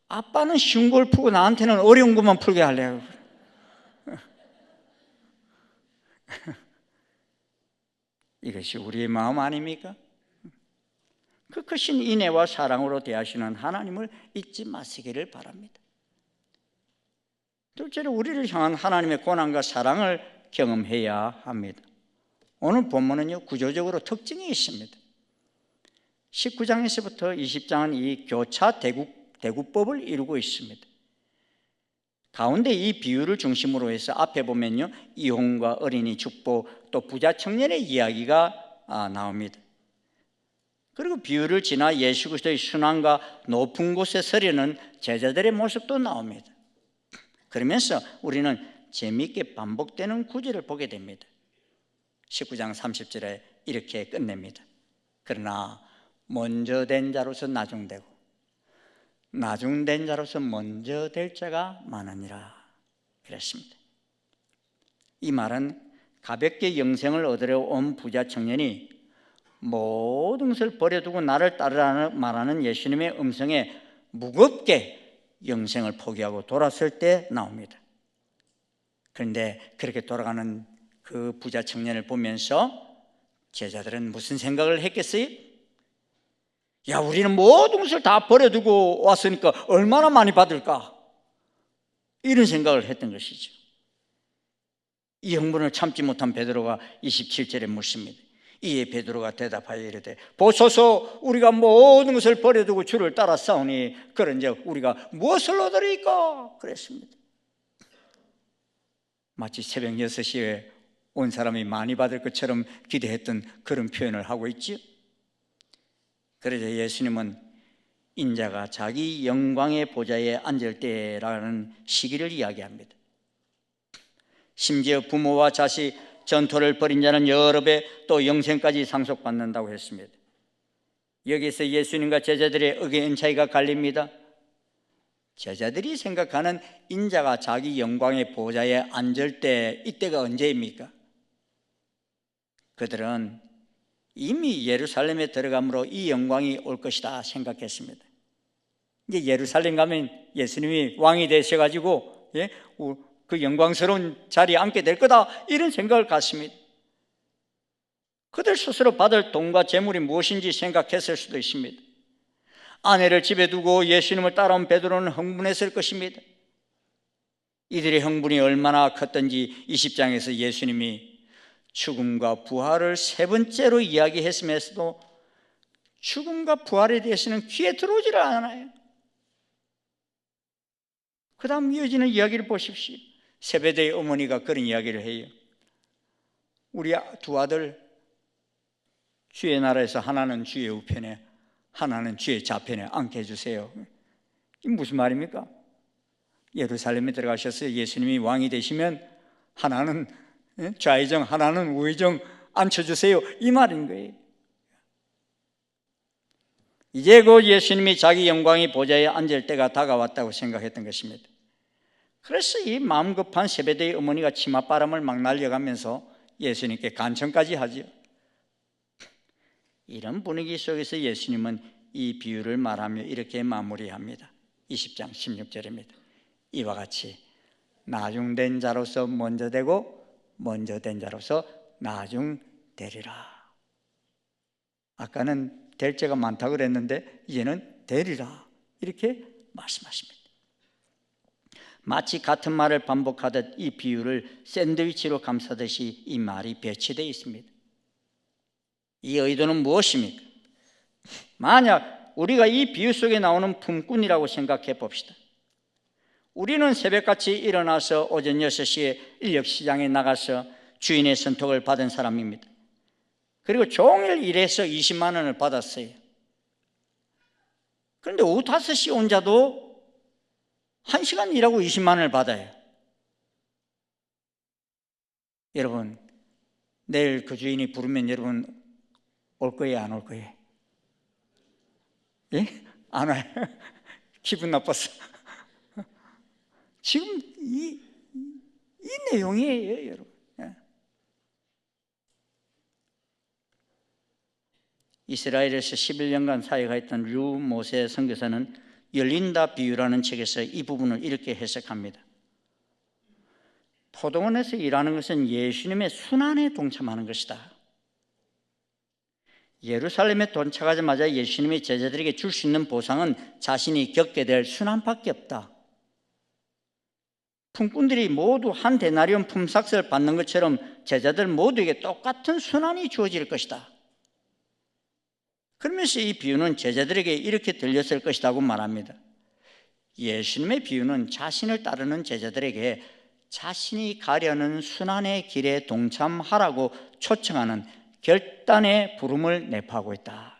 아빠는 쉬운 걸 풀고 나한테는 어려운 것만 풀게 하려고. 이것이 우리의 마음 아닙니까? 그 크신 인애와 사랑으로 대하시는 하나님을 잊지 마시기를 바랍니다. 둘째로 우리를 향한 하나님의 고난과 사랑을 경험해야 합니다. 오늘 본문은요, 구조적으로 특징이 있습니다. 19장에서부터 20장은 이 교차 대구법을 이루고 있습니다. 가운데 이 비유를 중심으로 해서 앞에 보면요, 이혼과 어린이 축복, 또 부자 청년의 이야기가 나옵니다. 그리고 비유를 지나 예수 그리스도의 순환과 높은 곳에 서려는 제자들의 모습도 나옵니다. 그러면서 우리는 재미있게 반복되는 구절을 보게 됩니다. 19장 30절에 이렇게 끝냅니다. 그러나 먼저 된 자로서 나중되고 나중된 자로서 먼저 될 자가 많으니라 그랬습니다. 이 말은 가볍게 영생을 얻으려 온 부자 청년이 모든 것을 버려두고 나를 따르라 말하는 예수님의 음성에 무겁게 영생을 포기하고 돌았을 때 나옵니다. 그런데 그렇게 돌아가는 그 부자 청년을 보면서 제자들은 무슨 생각을 했겠어요? 야, 우리는 모든 것을 다 버려두고 왔으니까 얼마나 많이 받을까? 이런 생각을 했던 것이죠. 이 흥분을 참지 못한 베드로가 27절에 묻습니다. 이에 베드로가 대답하여 이르되 보소서, 우리가 모든 것을 버려두고 주를 따라 싸우니 그런즉 우리가 무엇을 얻으리까? 그랬습니다. 마치 새벽 6시에 온 사람이 많이 받을 것처럼 기대했던 그런 표현을 하고 있죠. 그래서 예수님은 인자가 자기 영광의 보좌에 앉을 때라는 시기를 이야기합니다. 심지어 부모와 자식, 전토를 벌인 자는 여러 배, 또 영생까지 상속받는다고 했습니다. 여기서 예수님과 제자들의 의견 차이가 갈립니다. 제자들이 생각하는 인자가 자기 영광의 보좌에 앉을 때, 이때가 언제입니까? 그들은 이미 예루살렘에 들어감으로 이 영광이 올 것이다 생각했습니다. 이제 예루살렘 가면 예수님이 왕이 되셔가지고 그 영광스러운 자리에 앉게 될 거다, 이런 생각을 갖습니다. 그들 스스로 받을 돈과 재물이 무엇인지 생각했을 수도 있습니다. 아내를 집에 두고 예수님을 따라온 베드로는 흥분했을 것입니다. 이들의 흥분이 얼마나 컸던지 20장에서 예수님이 죽음과 부활을 세 번째로 이야기했으면서도 죽음과 부활에 대해서는 귀에 들어오지를 않아요. 그 다음 이어지는 이야기를 보십시오. 세베대의 어머니가 그런 이야기를 해요. 우리 두 아들, 주의 나라에서 하나는 주의 우편에, 하나는 주의 좌편에 앉게 해주세요. 이게 무슨 말입니까? 예루살렘에 들어가셔서 예수님이 왕이 되시면 하나는 좌의정, 하나는 우의정 앉혀주세요, 이 말인 거예요. 이제 곧 예수님이 자기 영광의 보좌에 앉을 때가 다가왔다고 생각했던 것입니다. 그래서 이 마음 급한 세베대의 어머니가 치맛바람을 막 날려가면서 예수님께 간청까지 하죠. 이런 분위기 속에서 예수님은 이 비유를 말하며 이렇게 마무리합니다. 20장 16절입니다. 이와 같이 나중된 자로서 먼저 되고 먼저 된 자로서 나중되리라. 아까는 될 자가 많다고 그랬는데 이제는 되리라, 이렇게 말씀하십니다. 마치 같은 말을 반복하듯 이 비유를 샌드위치로 감싸듯이 이 말이 배치되어 있습니다. 이 의도는 무엇입니까? 만약 우리가 이 비유 속에 나오는 품꾼이라고 생각해 봅시다. 우리는 새벽같이 일어나서 오전 6시에 인력시장에 나가서 주인의 선톡을 받은 사람입니다. 그리고 종일 일해서 20만 원을 받았어요. 그런데 오후 5시 온 자도 1시간 일하고 20만 원을 받아요. 여러분, 내일 그 주인이 부르면 여러분 올 거예요, 안 올 거예요? 예? 안 와요. 기분 나빴어. 지금 이 내용이에요, 여러분. 이스라엘에서 11년간 사역했던 류 모세 선교사는 열린다 비유라는 책에서 이 부분을 이렇게 해석합니다. 포도원에서 일하는 것은 예수님의 순환에 동참하는 것이다. 예루살렘에 도착하자마자 예수님이 제자들에게 줄 수 있는 보상은 자신이 겪게 될 순환밖에 없다. 품꾼들이 모두 한 데나리온 품삯을 받는 것처럼 제자들 모두에게 똑같은 순환이 주어질 것이다. 그러면서 이 비유는 제자들에게 이렇게 들렸을 것이라고 말합니다. 예수님의 비유는 자신을 따르는 제자들에게 자신이 가려는 순환의 길에 동참하라고 초청하는 결단의 부름을 내포하고 있다.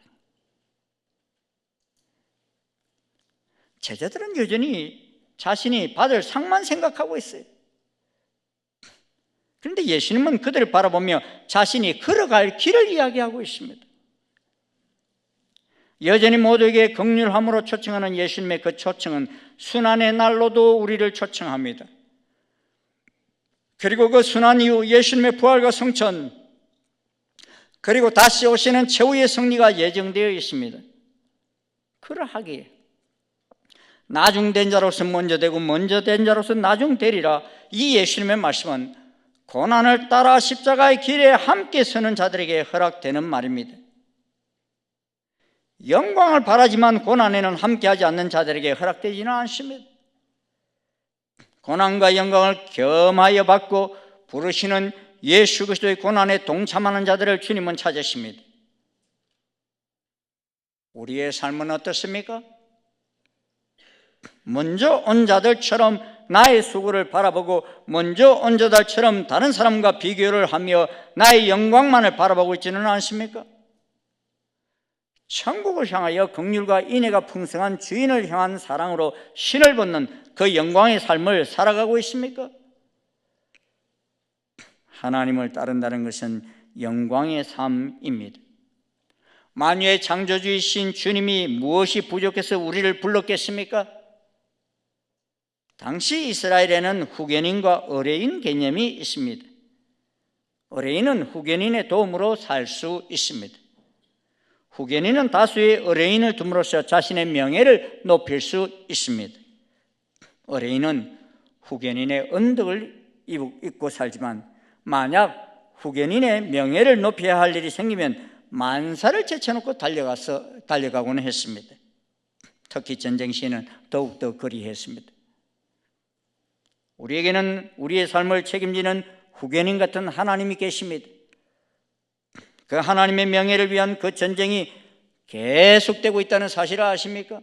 제자들은 여전히 자신이 받을 상만 생각하고 있어요. 그런데 예수님은 그들을 바라보며 자신이 걸어갈 길을 이야기하고 있습니다. 여전히 모두에게 긍휼함으로 초청하는 예수님의 그 초청은 순환의 날로도 우리를 초청합니다. 그리고 그 순환 이후 예수님의 부활과 성천, 그리고 다시 오시는 최후의 승리가 예정되어 있습니다. 그러하기에 나중된 자로서 먼저 되고 먼저 된 자로서 나중되리라. 이 예수님의 말씀은 고난을 따라 십자가의 길에 함께 서는 자들에게 허락되는 말입니다. 영광을 바라지만 고난에는 함께하지 않는 자들에게 허락되지는 않습니다. 고난과 영광을 겸하여 받고 부르시는 예수 그리스도의 고난에 동참하는 자들을 주님은 찾으십니다. 우리의 삶은 어떻습니까? 먼저 온 자들처럼 나의 수고를 바라보고 먼저 온 자들처럼 다른 사람과 비교를 하며 나의 영광만을 바라보고 있지는 않습니까? 천국을 향하여 긍휼과 인애가 풍성한 주인을 향한 사랑으로 신을 벗는 그 영광의 삶을 살아가고 있습니까? 하나님을 따른다는 것은 영광의 삶입니다. 만유의 창조주이신 주님이 무엇이 부족해서 우리를 불렀겠습니까? 당시 이스라엘에는 후견인과 의뢰인 개념이 있습니다. 의뢰인은 후견인의 도움으로 살 수 있습니다. 후견인은 다수의 의뢰인을 둠으로써 자신의 명예를 높일 수 있습니다. 의뢰인은 후견인의 언덕을 입고 살지만 만약 후견인의 명예를 높여야 할 일이 생기면 만사를 제쳐놓고 달려가고는 했습니다. 특히 전쟁 시에는 더욱더 그리했습니다. 우리에게는 우리의 삶을 책임지는 후견인 같은 하나님이 계십니다. 그 하나님의 명예를 위한 그 전쟁이 계속되고 있다는 사실을 아십니까?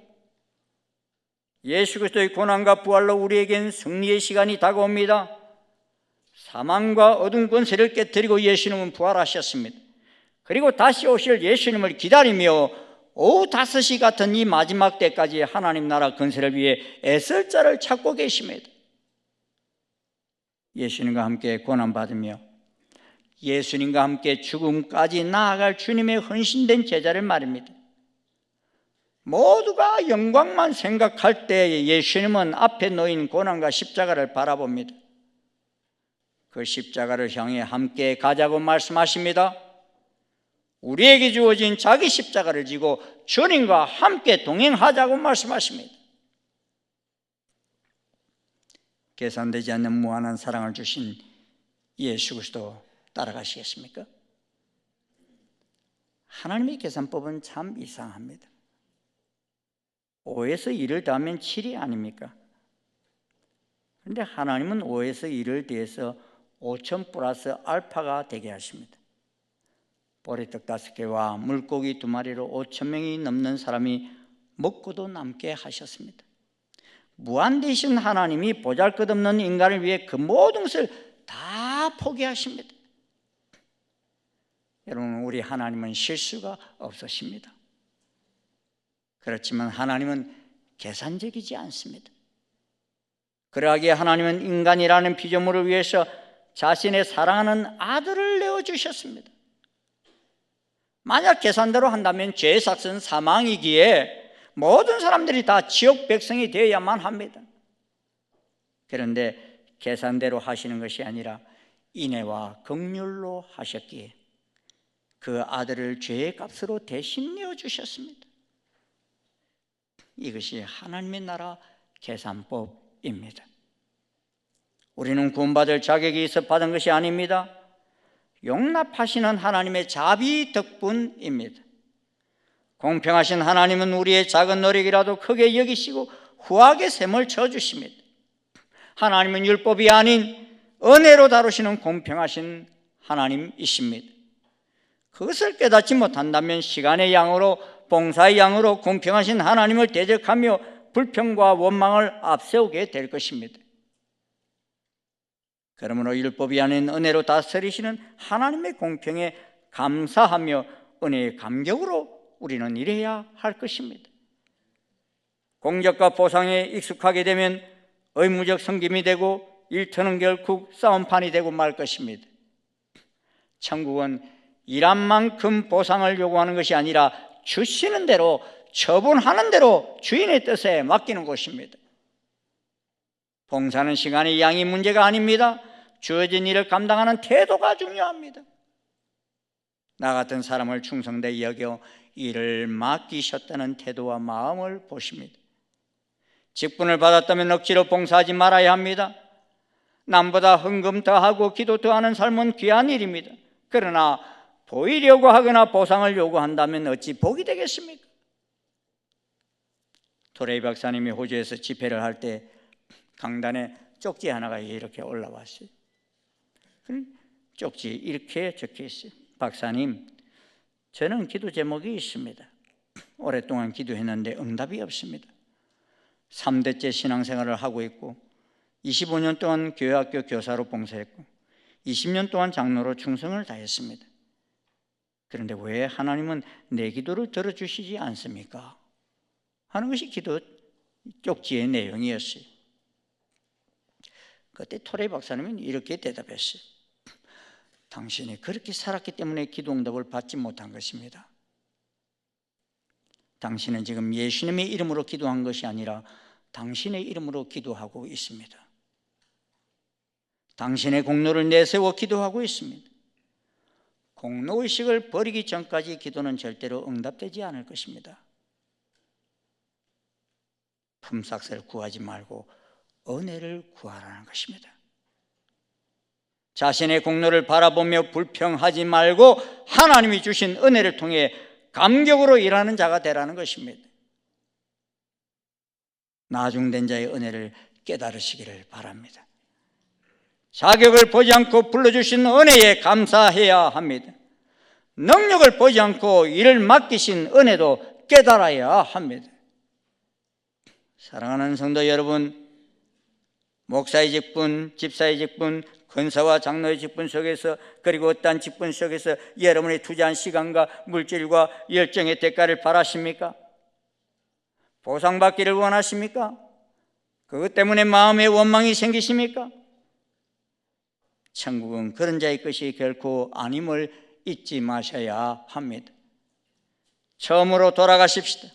예수 그리스도의 고난과 부활로 우리에겐 승리의 시간이 다가옵니다. 사망과 어두운 권세를 깨뜨리고 예수님은 부활하셨습니다. 그리고 다시 오실 예수님을 기다리며 오후 5시 같은 이 마지막 때까지 하나님 나라 건설을 위해 애쓸 자를 찾고 계십니다. 예수님과 함께 고난받으며 예수님과 함께 죽음까지 나아갈 주님의 헌신된 제자를 말입니다. 모두가 영광만 생각할 때 예수님은 앞에 놓인 고난과 십자가를 바라봅니다. 그 십자가를 향해 함께 가자고 말씀하십니다. 우리에게 주어진 자기 십자가를 지고 주님과 함께 동행하자고 말씀하십니다. 계산되지 않는 무한한 사랑을 주신 예수 그리스도 따라가시겠습니까? 하나님의 계산법은 참 이상합니다. 5에서 1을 더하면 7이 아닙니까? 그런데 하나님은 5에서 1을 더해서 5천 플러스 알파가 되게 하십니다. 보리떡 5개와 물고기 2마리로 5천 명이 넘는 사람이 먹고도 남게 하셨습니다. 무한되신 하나님이 보잘것없는 인간을 위해 그 모든 것을 다 포기하십니다. 여러분, 우리 하나님은 실수가 없으십니다. 그렇지만 하나님은 계산적이지 않습니다. 그러하기에 하나님은 인간이라는 피조물을 위해서 자신의 사랑하는 아들을 내어주셨습니다. 만약 계산대로 한다면 죄의 삭은 사망이기에 모든 사람들이 다 지옥 백성이 되어야만 합니다. 그런데 계산대로 하시는 것이 아니라 인애와 긍휼로 하셨기에 그 아들을 죄의 값으로 대신 내어주셨습니다. 이것이 하나님의 나라 계산법입니다. 우리는 구원받을 자격이 있어 받은 것이 아닙니다. 용납하시는 하나님의 자비 덕분입니다. 공평하신 하나님은 우리의 작은 노력이라도 크게 여기시고 후하게 셈을 쳐주십니다. 하나님은 율법이 아닌 은혜로 다루시는 공평하신 하나님이십니다. 그것을 깨닫지 못한다면 시간의 양으로, 봉사의 양으로 공평하신 하나님을 대적하며 불평과 원망을 앞세우게 될 것입니다. 그러므로 율법이 아닌 은혜로 다스리시는 하나님의 공평에 감사하며 은혜의 감격으로 우리는 일해야 할 것입니다. 공적과 보상에 익숙하게 되면 의무적 섬김이 되고 일터는 결국 싸움판이 되고 말 것입니다. 천국은 일한 만큼 보상을 요구하는 것이 아니라 주시는 대로, 처분하는 대로 주인의 뜻에 맡기는 곳입니다. 봉사는 시간의 양이 문제가 아닙니다. 주어진 일을 감당하는 태도가 중요합니다. 나 같은 사람을 충성되이 여겨 일을 맡기셨다는 태도와 마음을 보십니다. 직분을 받았다면 억지로 봉사하지 말아야 합니다. 남보다 헌금 더하고 기도 더하는 삶은 귀한 일입니다. 그러나 보이려고 하거나 보상을 요구한다면 어찌 복이 되겠습니까? 토레이 박사님이 호주에서 집회를 할 때 강단에 쪽지 하나가 이렇게 올라왔어요. 쪽지 이렇게 적혀 있어요. 박사님, 저는 기도 제목이 있습니다. 오랫동안 기도했는데 응답이 없습니다. 3대째 신앙생활을 하고 있고 25년 동안 교회학교 교사로 봉사했고 20년 동안 장로로 충성을 다했습니다. 그런데 왜 하나님은 내 기도를 들어주시지 않습니까? 하는 것이 기도 쪽지의 내용이었어요. 그때 토레이 박사님은 이렇게 대답했어요. 당신이 그렇게 살았기 때문에 기도 응답을 받지 못한 것입니다. 당신은 지금 예수님의 이름으로 기도한 것이 아니라 당신의 이름으로 기도하고 있습니다. 당신의 공로를 내세워 기도하고 있습니다. 공로의식을 버리기 전까지 기도는 절대로 응답되지 않을 것입니다. 품삯을 구하지 말고 은혜를 구하라는 것입니다. 자신의 공로를 바라보며 불평하지 말고 하나님이 주신 은혜를 통해 감격으로 일하는 자가 되라는 것입니다. 나중된 자의 은혜를 깨달으시기를 바랍니다. 자격을 보지 않고 불러주신 은혜에 감사해야 합니다. 능력을 보지 않고 일을 맡기신 은혜도 깨달아야 합니다. 사랑하는 성도 여러분, 목사의 직분, 집사의 직분, 권사와 장로의 직분 속에서, 그리고 어떠한 직분 속에서 여러분이 투자한 시간과 물질과 열정의 대가를 바라십니까? 보상받기를 원하십니까? 그것 때문에 마음에 원망이 생기십니까? 천국은 그런 자의 것이 결코 아님을 잊지 마셔야 합니다. 처음으로 돌아가십시다.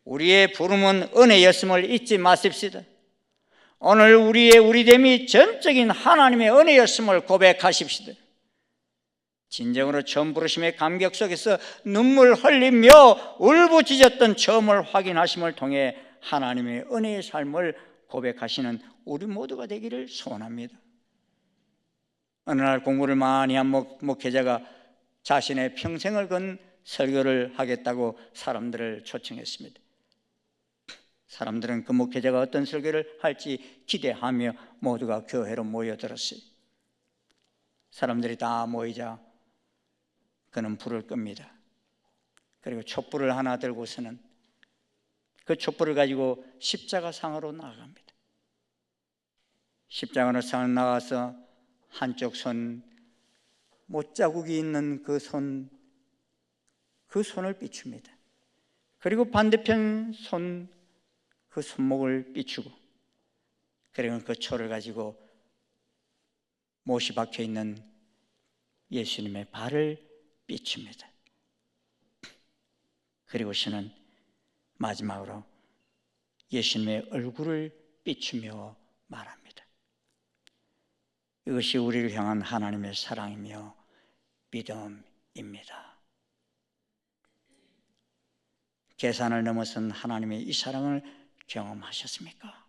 우리의 부름은 은혜였음을 잊지 마십시다. 오늘 우리의 우리됨이 전적인 하나님의 은혜였음을 고백하십시다. 진정으로 처음 부르심의 감격 속에서 눈물 흘리며 울부짖었던 처음을 확인하심을 통해 하나님의 은혜의 삶을 고백하시는 우리 모두가 되기를 소원합니다. 어느 날 공부를 많이 한 목회자가 자신의 평생을 건 설교를 하겠다고 사람들을 초청했습니다. 사람들은 그 목회자가 어떤 설교를 할지 기대하며 모두가 교회로 모여들었어요. 사람들이 다 모이자 그는 불을 끕니다. 그리고 촛불을 하나 들고서는 그 촛불을 가지고 십자가상으로 나아갑니다. 십자가상으로 나가서 한쪽 손, 못자국이 있는 그 손을 비춥니다. 그리고 반대편 손, 그 손목을 비추고, 그리고 그 초를 가지고 못이 박혀 있는 예수님의 발을 비춥니다. 그리고서는 마지막으로 예수님의 얼굴을 비추며 말합니다. 이것이 우리를 향한 하나님의 사랑이며 믿음입니다. 계산을 넘어선 하나님의 이 사랑을 경험하셨습니까?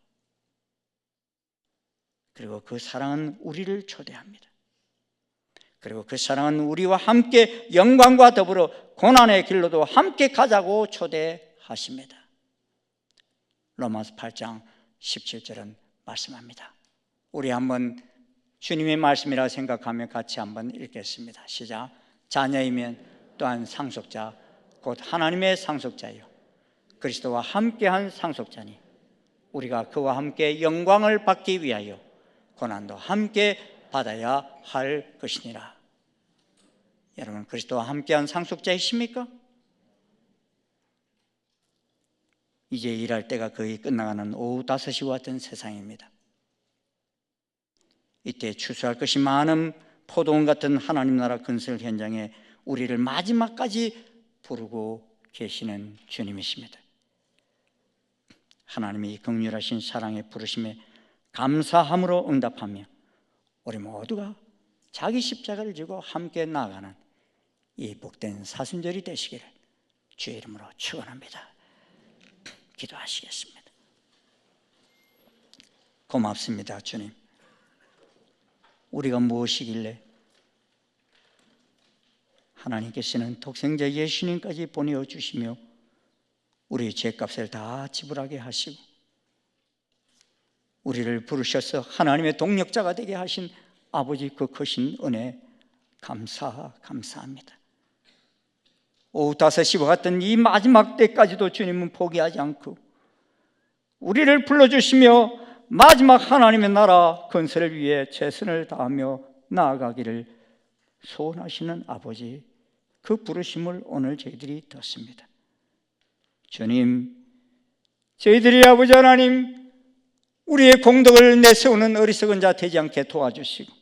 그리고 그 사랑은 우리를 초대합니다. 그리고 그 사랑은 우리와 함께 영광과 더불어 고난의 길로도 함께 가자고 초대하십니다. 로마서 8장 17절은 말씀합니다. 우리 한번 주님의 말씀이라 생각하며 같이 한번 읽겠습니다. 시작. 자녀이면 또한 상속자 곧 하나님의 상속자요 그리스도와 함께한 상속자니 우리가 그와 함께 영광을 받기 위하여 고난도 함께 받아야 할 것이니라. 여러분, 그리스도와 함께한 상속자이십니까? 이제 일할 때가 거의 끝나가는 오후 5시와 같은 세상입니다. 이때 추수할 것이 많은 포도원 같은 하나님 나라 건설 현장에 우리를 마지막까지 부르고 계시는 주님이십니다. 하나님의 이 긍휼하신 사랑의 부르심에 감사함으로 응답하며 우리 모두가 자기 십자가를 지고 함께 나아가는 이 복된 사순절이 되시기를 주의 이름으로 축원합니다. 기도하시겠습니다. 고맙습니다, 주님. 우리가 무엇이길래 하나님께서는 독생자 예수님까지 보내주시며 우리의 죄값을 다 지불하게 하시고 우리를 부르셔서 하나님의 동력자가 되게 하신 아버지 그 크신 은혜 감사합니다. 오후 5시와 같은 이 마지막 때까지도 주님은 포기하지 않고 우리를 불러주시며 마지막 하나님의 나라 건설을 위해 최선을 다하며 나아가기를 소원하시는 아버지, 그 부르심을 오늘 저희들이 듣습니다. 주님, 저희들이 아버지 하나님, 우리의 공덕을 내세우는 어리석은 자 되지 않게 도와주시고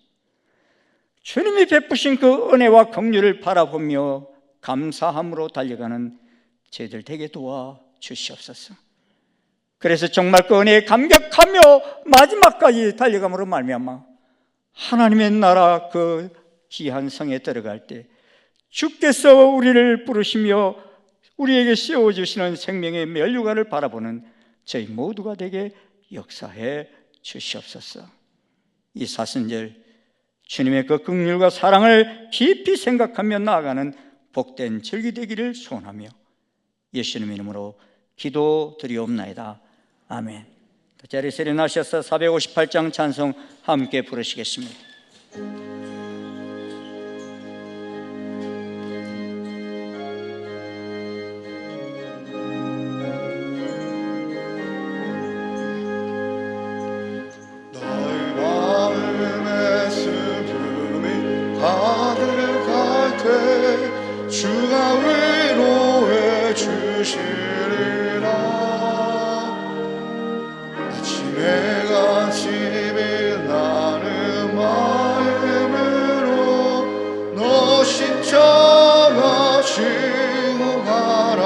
주님이 베푸신 그 은혜와 긍휼을 바라보며 감사함으로 달려가는 저희들 되게 도와주시옵소서. 그래서 정말 그 은혜에 감격하며 마지막까지 달려감으로 말미암아 하나님의 나라 그 귀한 성에 들어갈 때 주께서 우리를 부르시며 우리에게 씌워주시는 생명의 면류관을 바라보는 저희 모두가 되게 역사해 주시옵소서. 이 사순절 주님의 그 긍휼과 사랑을 깊이 생각하며 나아가는 복된 절기 되기를 소원하며 예수님 이름으로 기도드리옵나이다. 아멘. 자리에서 일어나셔서 458장 찬송 함께 부르시겠습니다. 너의 마음의 슬픔이 가득할 때 주가 위로해 주시리라. 내가 집에 나는 마음으로 너 십자가 지고 가라.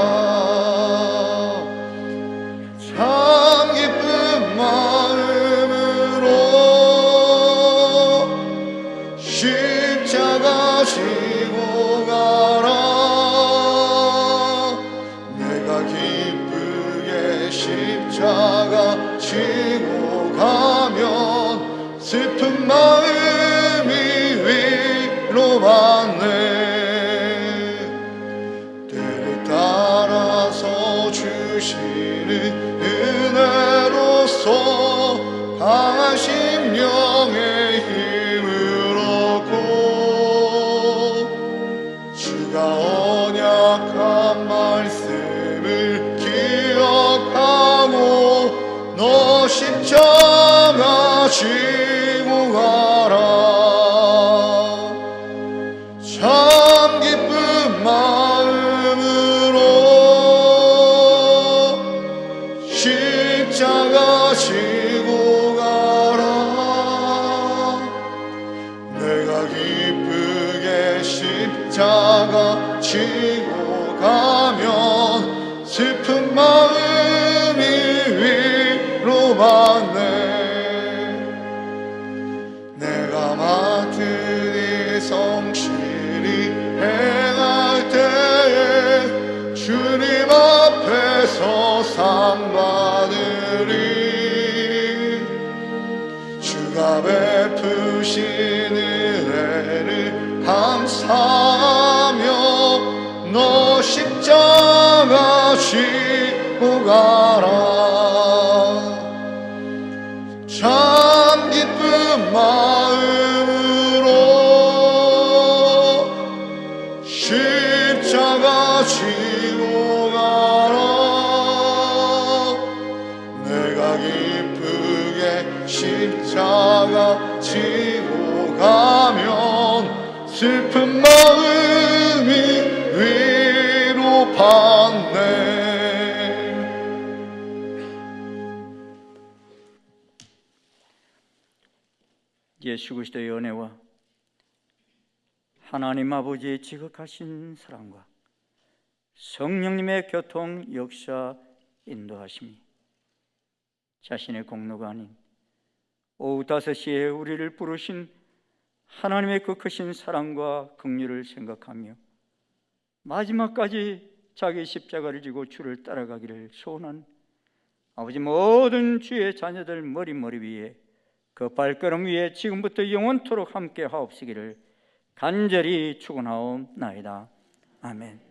참 기쁜 마음으로 십자가 지고 가라. 내가 기쁘게 십자가 지고 가면 슬픈 마음이 위로받네. 때를 따라서 주시는 은혜로서 강한 심령의 힘을 얻고 주가 언약한 말씀을 기억하고 너 십자가 지고 가라. 참 기쁜 마음으로 십자가 지고 가라. 내가 기쁘게 십자가 지고 가면 슬픈 마음이 위로받네. 내가 맡은 이 성실히 행할 때에 주님 앞에서 상 받으리. 주가 베푸신 은혜를 감사하며 너 십자가 지고 가라. 참 기쁜 마음으로 십자가 지고 가라. 내가 기쁘게 십자가 지고 가면 슬픈 마음이 위로받네. 예수 그리스도의 은혜와 하나님 아버지의 지극하신 사랑과 성령님의 교통 역사 인도하심이 자신의 공로가 아닌 오후 5시에 우리를 부르신 하나님의 그 크신 사랑과 긍휼을 생각하며 마지막까지 자기 십자가를 지고 주를 따라가기를 소원한 아버지 모든 주의 자녀들 머리 위에 그 발걸음 위에 지금부터 영원토록 함께 하옵시기를 간절히 축원하옵나이다. 아멘.